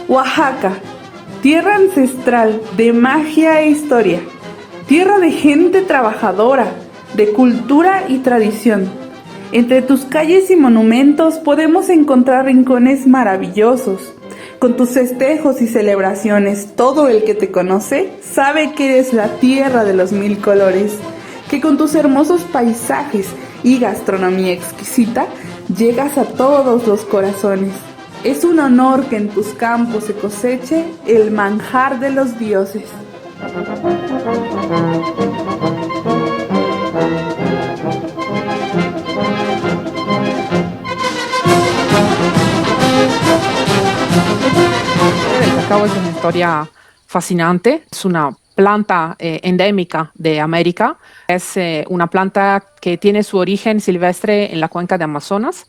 Oaxaca, tierra ancestral de magia e historia, tierra de gente trabajadora, de cultura y tradición. Entre tus calles y monumentos podemos encontrar rincones maravillosos. Con tus festejos y celebraciones, todo el que te conoce sabe que eres la tierra de los mil colores, que con tus hermosos paisajes y gastronomía exquisita llegas a todos los corazones. Es un honor que en tus campos se coseche el manjar de los dioses. El cacao es una historia fascinante, es una planta endémica de América, es una planta que tiene su origen silvestre en la cuenca de Amazonas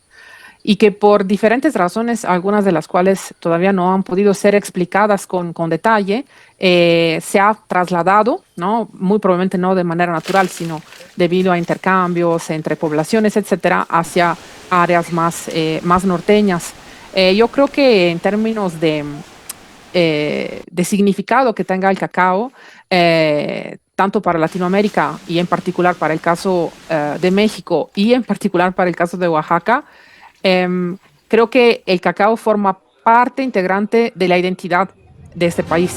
y que por diferentes razones, algunas de las cuales todavía no han podido ser explicadas con detalle, se ha trasladado, ¿no? Muy probablemente no de manera natural, sino debido a intercambios entre poblaciones, etcétera, hacia áreas más norteñas. Yo creo que en términos de significado que tenga el cacao, tanto para Latinoamérica y en particular para el caso de México y en particular para el caso de Oaxaca, creo que el cacao forma parte integrante de la identidad de este país.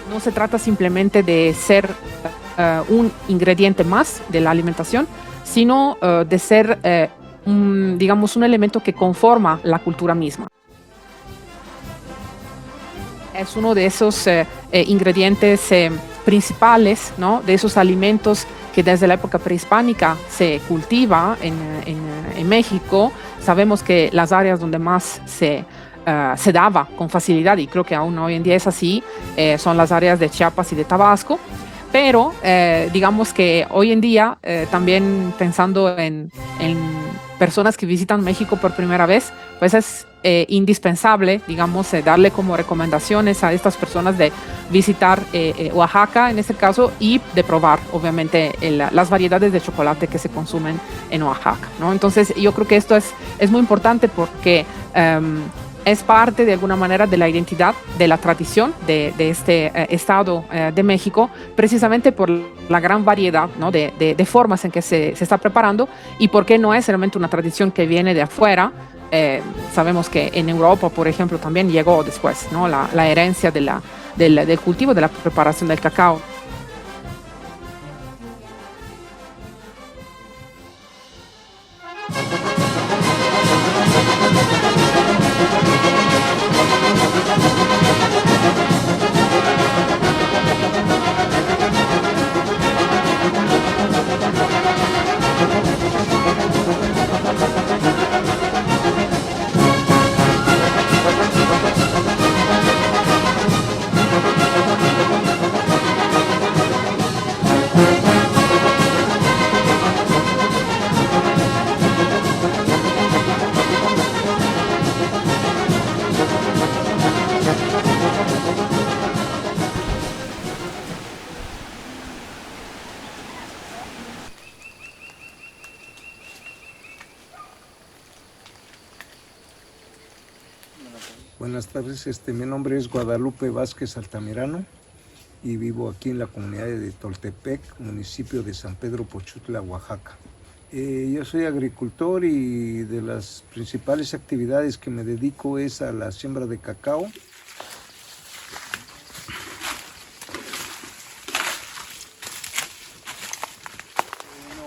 No se trata simplemente de ser un ingrediente más de la alimentación, sino de ser, digamos, un elemento que conforma la cultura misma. Es uno de esos ingredientes principales, ¿no? De esos alimentos que desde la época prehispánica se cultiva en México. Sabemos que las áreas donde más se daba con facilidad, y creo que aún hoy en día es así, son las áreas de Chiapas y de Tabasco, pero digamos que hoy en día, también pensando en personas que visitan México por primera vez, pues es indispensable, digamos, darle como recomendaciones a estas personas de visitar Oaxaca en este caso y de probar, obviamente, las variedades de chocolate que se consumen en Oaxaca, ¿no? Entonces, yo creo que esto es muy importante porque es parte de alguna manera de la identidad, de la tradición de este estado de México, precisamente por la gran variedad, ¿no? de formas en que se está preparando y porque no es realmente una tradición que viene de afuera. Sabemos que en Europa, por ejemplo, también llegó después, ¿no? la herencia del cultivo, de la preparación del cacao. Buenas tardes, mi nombre es Guadalupe Vázquez Altamirano y vivo aquí en la comunidad de Toltepec, municipio de San Pedro Pochutla, Oaxaca. Yo soy agricultor y de las principales actividades que me dedico es a la siembra de cacao.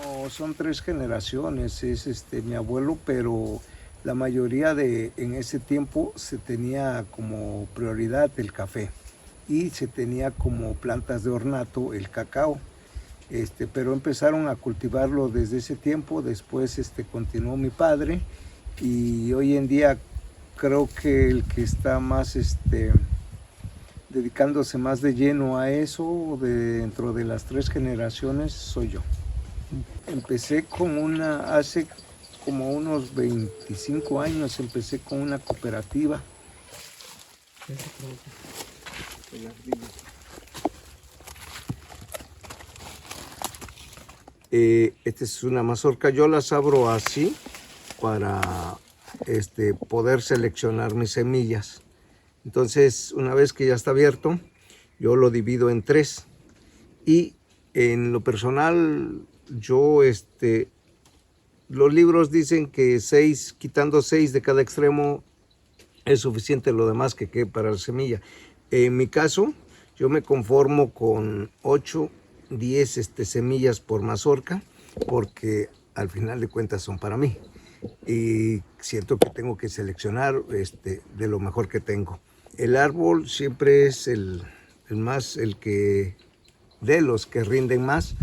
No, son 3 generaciones, es mi abuelo, pero la mayoría en ese tiempo se tenía como prioridad el café y se tenía como plantas de ornato el cacao. Pero empezaron a cultivarlo desde ese tiempo, después continuó mi padre y hoy en día creo que el que está más dedicándose más de lleno a eso dentro de las 3 generaciones soy yo. Empecé con hace como unos 25 años empecé con una cooperativa. Esta es una mazorca, yo las abro así para poder seleccionar mis semillas. Entonces, una vez que ya está abierto, yo lo divido en 3. Y en lo personal, yo los libros dicen que 6, quitando 6 de cada extremo, es suficiente lo demás que quede para la semilla. En mi caso, yo me conformo con 8, 10 semillas por mazorca, porque al final de cuentas son para mí. Y siento que tengo que seleccionar de lo mejor que tengo. El árbol siempre es el que de los que rinden más.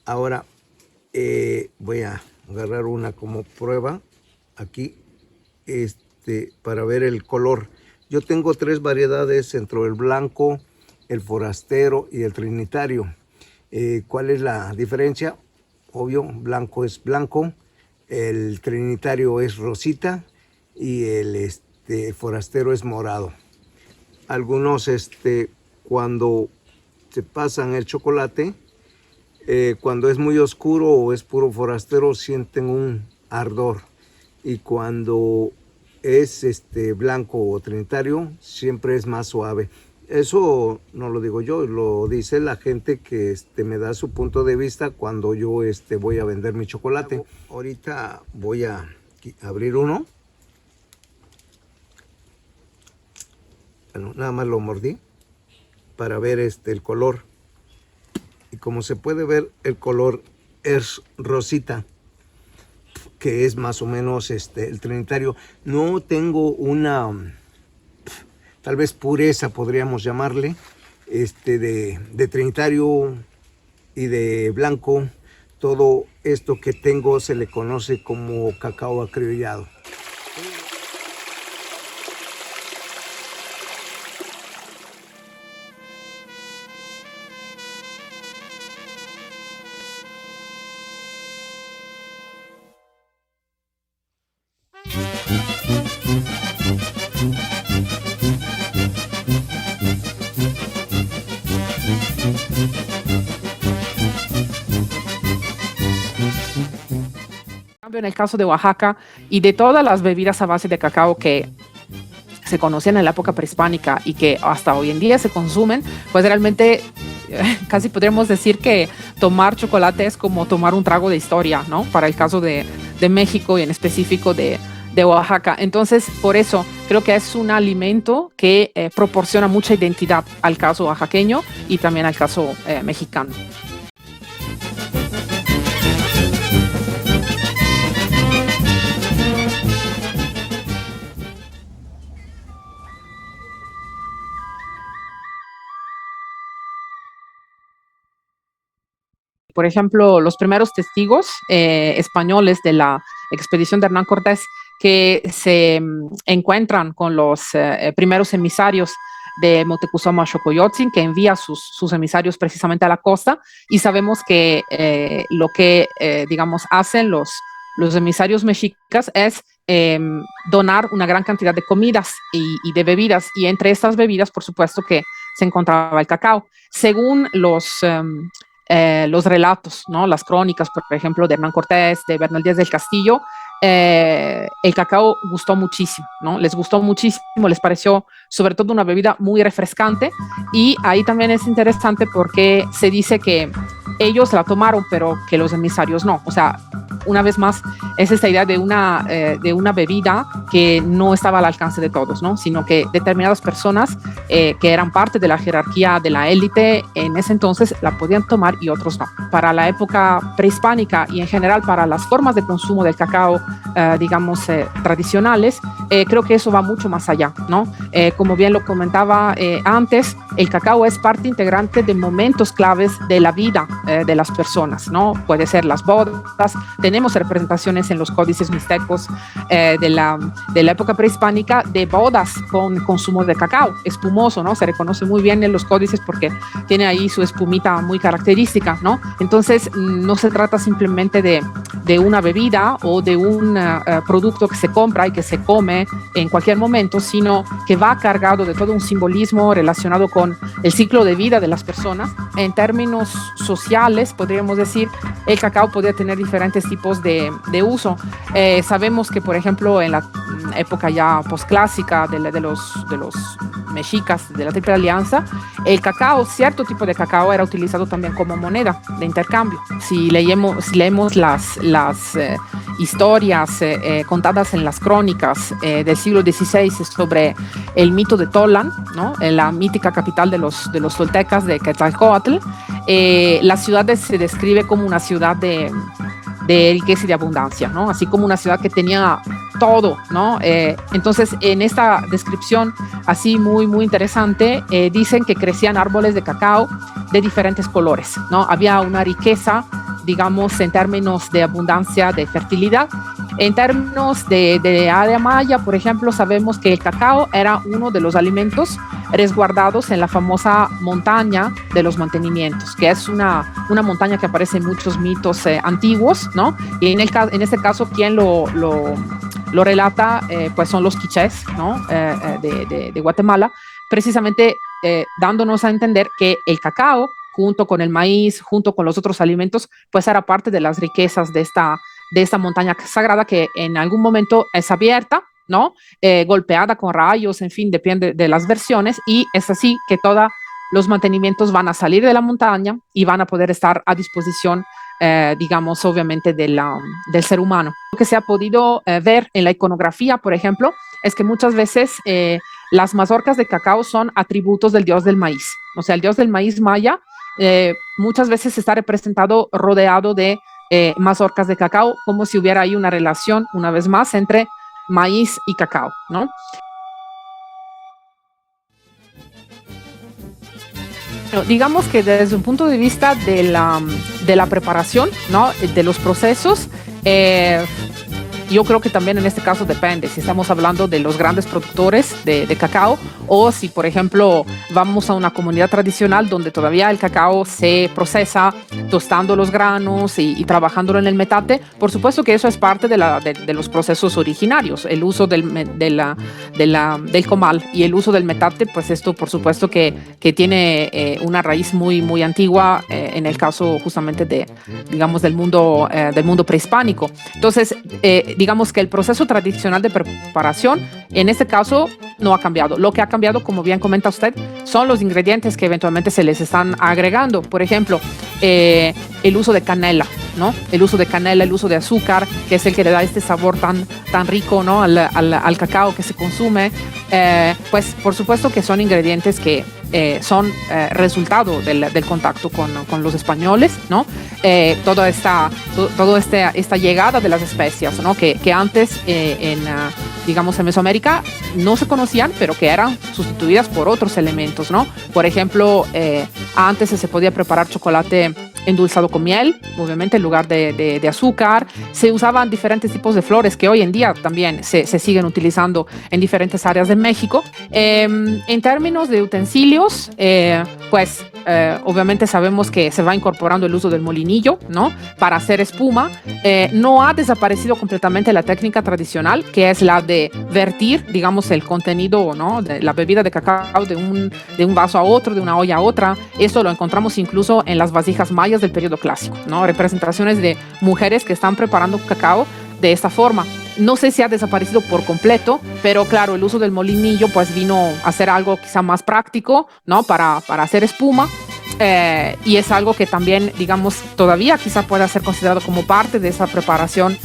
Ahora voy a agarrar una como prueba aquí para ver el color. Yo tengo 3 variedades entre el blanco, el forastero y el trinitario. ¿Cuál es la diferencia? Obvio, blanco es blanco, el trinitario es rosita y el forastero es morado. Algunos cuando se pasan el chocolate, cuando es muy oscuro o es puro forastero, sienten un ardor, y cuando es blanco o trinitario siempre es más suave. Eso no lo digo yo, lo dice la gente que me da su punto de vista cuando yo voy a vender mi chocolate. Ahorita voy a abrir uno. Bueno, nada más lo mordí para ver el color. Y como se puede ver, el color es rosita, que es más o menos el trinitario. No tengo una, tal vez pureza podríamos llamarle, de trinitario y de blanco. Todo esto que tengo se le conoce como cacao acriollado. En el caso de Oaxaca y de todas las bebidas a base de cacao que se conocían en la época prehispánica y que hasta hoy en día se consumen, pues realmente casi podríamos decir que tomar chocolate es como tomar un trago de historia, ¿no? Para el caso de México y en específico de Oaxaca. Entonces, por eso creo que es un alimento que proporciona mucha identidad al caso oaxaqueño y también al caso mexicano. Por ejemplo, los primeros testigos españoles de la expedición de Hernán Cortés que se encuentran con los primeros emisarios de Moctezuma Xocoyotzin, que envía sus emisarios precisamente a la costa, y sabemos que lo que, digamos, hacen los emisarios mexicas es donar una gran cantidad de comidas y de bebidas, y entre estas bebidas, por supuesto, que se encontraba el cacao. Según los relatos, ¿no? Las crónicas, por ejemplo, de Hernán Cortés, de Bernal Díaz del Castillo, el cacao gustó muchísimo, ¿no? Les gustó muchísimo, les pareció sobre todo una bebida muy refrescante, y ahí también es interesante porque se dice que ellos la tomaron, pero que los emisarios no. O sea, una vez más, es esta idea de una bebida que no estaba al alcance de todos, ¿no? Sino que determinadas personas que eran parte de la jerarquía de la élite en ese entonces la podían tomar y otros no. Para la época prehispánica y en general para las formas de consumo del cacao, digamos, tradicionales, creo que eso va mucho más allá, ¿no? Como bien lo comentaba antes, el cacao es parte integrante de momentos claves de la vida de las personas, ¿no? Puede ser las bodas. Tenemos representaciones en los códices mixtecos de la época prehispánica de bodas con consumo de cacao espumoso, ¿no? Se reconoce muy bien en los códices porque tiene ahí su espumita muy característica, ¿no? Entonces, no se trata simplemente de de una bebida o de un producto que se compra y que se come en cualquier momento, sino que va cargado de todo un simbolismo relacionado con el ciclo de vida de las personas. En términos sociales, podríamos decir, el cacao podría tener diferentes tipos de uso. Sabemos que, por ejemplo, en la época ya posclásica de los mexicas de la Triple Alianza, el cacao, cierto tipo de cacao, era utilizado también como moneda de intercambio. Si leemos las historias contadas en las crónicas del siglo XVI sobre el mito de Tolan, ¿no? La mítica capital de los toltecas de Quetzalcóatl, la ciudad se describe como una ciudad de riqueza y de abundancia, ¿no? Así como una ciudad que tenía todo, ¿no? Entonces, en esta descripción así muy, muy interesante, dicen que crecían árboles de cacao de diferentes colores, ¿no? Había una riqueza, digamos, en términos de abundancia, de fertilidad. En términos de área maya, por ejemplo, sabemos que el cacao era uno de los alimentos resguardados en la famosa montaña de los mantenimientos, que es una montaña que aparece en muchos mitos antiguos, ¿no? Y en este caso, quien lo relata, pues son los quichés, ¿no? de Guatemala, precisamente dándonos a entender que el cacao, junto con el maíz, junto con los otros alimentos, pues era parte de las riquezas de esta montaña sagrada que en algún momento es abierta, ¿no? Golpeada con rayos, en fin, depende de las versiones, y es así que todos los mantenimientos van a salir de la montaña y van a poder estar a disposición, digamos, obviamente del ser humano. Lo que se ha podido ver en la iconografía, por ejemplo, es que muchas veces las mazorcas de cacao son atributos del dios del maíz. O sea, el dios del maíz maya muchas veces está representado rodeado de mazorcas de cacao, como si hubiera ahí una relación, una vez más, entre maíz y cacao, ¿no? Digamos que desde un punto de vista de la preparación, ¿no? De los procesos, yo creo que también en este caso depende si estamos hablando de los grandes productores de cacao o si, por ejemplo, vamos a una comunidad tradicional donde todavía el cacao se procesa tostando los granos y trabajándolo en el metate. Por supuesto que eso es parte de los procesos originarios, el uso del comal y el uso del metate, pues esto por supuesto que tiene una raíz muy, muy antigua en el caso justamente digamos, del mundo prehispánico. Entonces, digamos que el proceso tradicional de preparación, en este caso, no ha cambiado. Lo que ha cambiado, como bien comenta usted, son los ingredientes que eventualmente se les están agregando. Por ejemplo, el uso de canela, ¿no? El uso de canela, el uso de azúcar, que es el que le da este sabor tan rico, ¿no? al cacao que se consume. Pues, por supuesto que son ingredientes que son resultado del contacto con los españoles, ¿no? Toda esta llegada de las especias, ¿no? Que antes digamos en Mesoamérica no se conocían, pero que eran sustituidas por otros elementos, ¿no? Por ejemplo, antes se podía preparar chocolate endulzado con miel, obviamente en lugar de azúcar. Se usaban diferentes tipos de flores que hoy en día también se siguen utilizando en diferentes áreas de México. En términos de utensilios, pues obviamente sabemos que se va incorporando el uso del molinillo, ¿no? Para hacer espuma. No ha desaparecido completamente la técnica tradicional, que es la de vertir, digamos, el contenido, ¿no? De la bebida de cacao de un vaso a otro, de una olla a otra. Eso lo encontramos incluso en las vasijas mayas del periodo clásico, ¿no? Representaciones de mujeres que están preparando cacao de esta forma. No sé si ha desaparecido por completo, pero claro, el uso del molinillo pues vino a ser algo quizá más práctico, ¿no? Para hacer espuma. Y es algo que también, digamos, todavía quizá pueda ser considerado como parte de esa preparación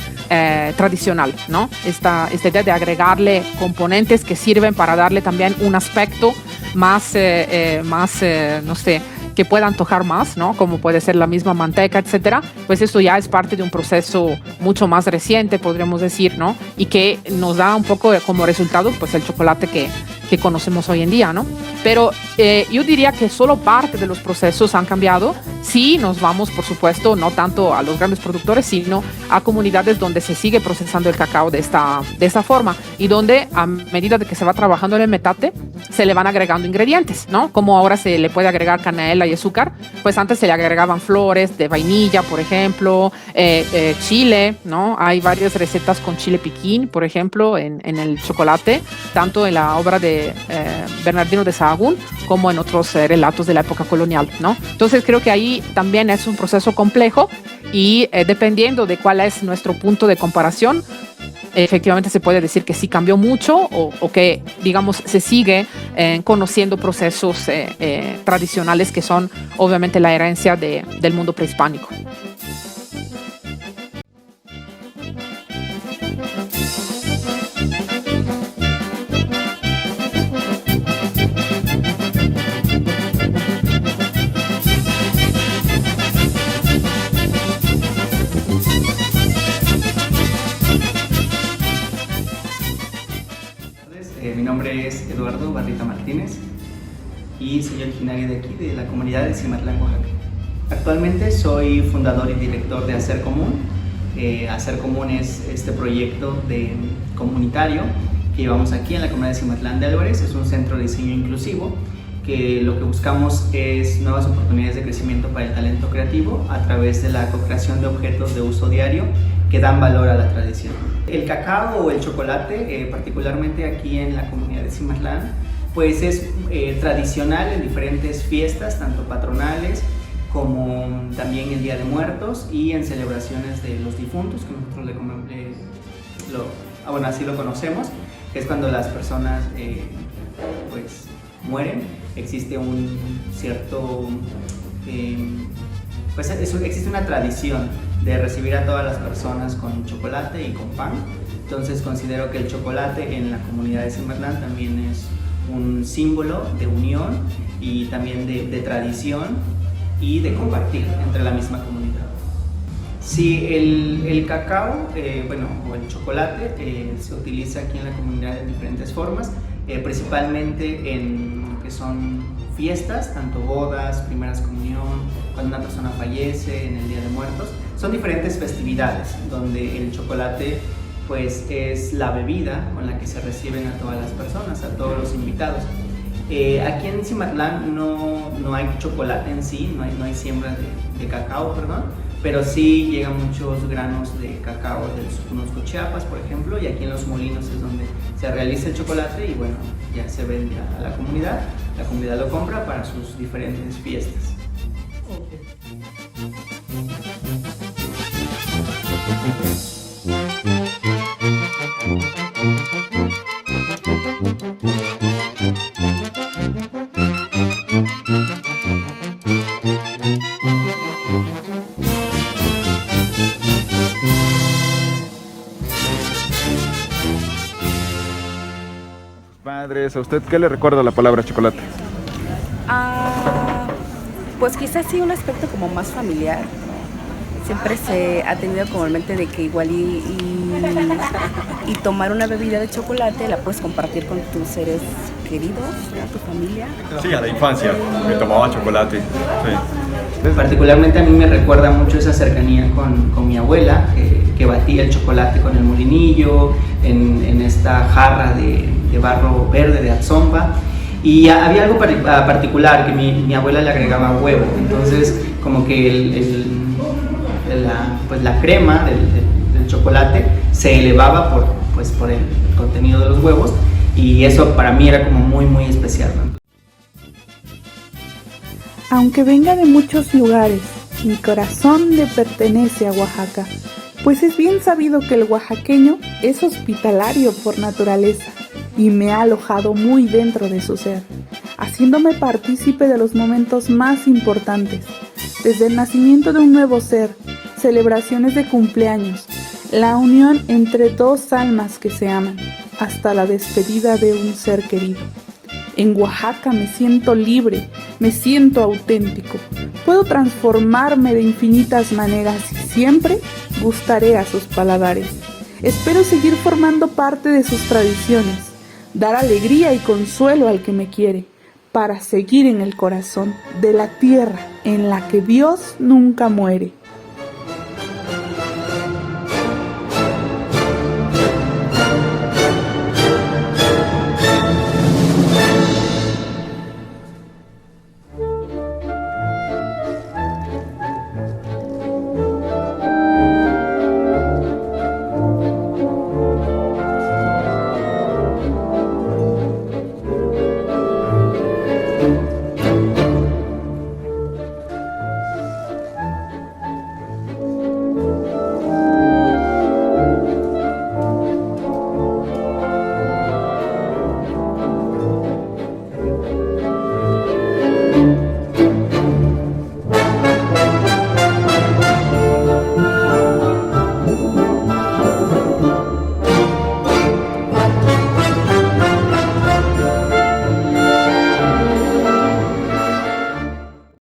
tradicional, ¿no? Esta idea de agregarle componentes que sirven para darle también un aspecto más, no sé, que pueda antojar más, ¿no? Como puede ser la misma manteca, etcétera. Pues esto ya es parte de un proceso mucho más reciente, podríamos decir, ¿no? Y que nos da un poco como resultado, pues el chocolate que conocemos hoy en día, ¿no? Pero yo diría que solo parte de los procesos han cambiado. Sí, nos vamos, por supuesto, no tanto a los grandes productores, sino a comunidades donde se sigue procesando el cacao de esta forma y donde a medida de que se va trabajando en el metate, se le van agregando ingredientes, ¿no? Como ahora se le puede agregar canela y azúcar, pues antes se le agregaban flores de vainilla, por ejemplo, chile, ¿no? Hay varias recetas con chile piquín, por ejemplo, en el chocolate, tanto en la obra de Bernardino de Sahagún como en otros relatos de la época colonial, ¿no? Entonces creo que ahí también es un proceso complejo y dependiendo de cuál es nuestro punto de comparación, efectivamente se puede decir que sí cambió mucho o que, digamos, se sigue conociendo procesos tradicionales que son obviamente la herencia del mundo prehispánico. Mi nombre es Eduardo Barrita Martínez y soy originario de aquí, de la comunidad de Cimatlán, Oaxaca. Actualmente soy fundador y director de Hacer Común. Hacer Común es este proyecto comunitario que llevamos aquí en la comunidad de Cimatlán de Álvarez. Es un centro de diseño inclusivo que lo que buscamos es nuevas oportunidades de crecimiento para el talento creativo a través de la co-creación de objetos de uso diario que dan valor a la tradición. El cacao o el chocolate, particularmente aquí en la comunidad de Cimatlán, pues es tradicional en diferentes fiestas, tanto patronales como también el Día de Muertos y en celebraciones de los difuntos, que nosotros así lo conocemos, que es cuando las personas pues mueren. Existe un cierto, existe una tradición de recibir a todas las personas con chocolate y con pan. Entonces considero que el chocolate en la comunidad de Cimatlán también es un símbolo de unión y también de tradición y de compartir entre la misma comunidad. Sí, el cacao, o el chocolate se utiliza aquí en la comunidad de diferentes formas, principalmente en lo que son fiestas, tanto bodas, primeras comunión, cuando una persona fallece, en el Día de Muertos. Son diferentes festividades donde el chocolate pues es la bebida con la que se reciben a todas las personas, a todos los invitados. Aquí en Cimatlán no hay chocolate en sí, no hay siembra de cacao, pero sí llegan muchos granos de cacao del Soconusco, Chiapas, por ejemplo, y aquí en los molinos es donde se realiza el chocolate y bueno, ya se vende a la comunidad lo compra para sus diferentes fiestas. Padres, ¿a usted qué le recuerda la palabra chocolate? Pues quizás sí un aspecto como más familiar. Siempre se ha tenido como en mente de que igual y tomar una bebida de chocolate la puedes compartir con tus seres queridos, ¿no? Tu familia. Sí, a la infancia, me tomaba chocolate. Sí. Particularmente a mí me recuerda mucho esa cercanía con mi abuela, que batía el chocolate con el molinillo, en esta jarra de barro verde de Atzomba. Y había algo particular, que mi abuela le agregaba huevo, entonces como que la crema del chocolate se elevaba por el contenido de los huevos, y eso para mí era como muy muy especial, ¿no? Aunque venga de muchos lugares, mi corazón le pertenece a Oaxaca, pues es bien sabido que el oaxaqueño es hospitalario por naturaleza y me ha alojado muy dentro de su ser, haciéndome partícipe de los momentos más importantes, desde el nacimiento de un nuevo ser, celebraciones de cumpleaños, la unión entre dos almas que se aman, hasta la despedida de un ser querido. En Oaxaca me siento libre, me siento auténtico, puedo transformarme de infinitas maneras y siempre gustaré a sus paladares. Espero seguir formando parte de sus tradiciones, dar alegría y consuelo al que me quiere, para seguir en el corazón de la tierra en la que Dios nunca muere.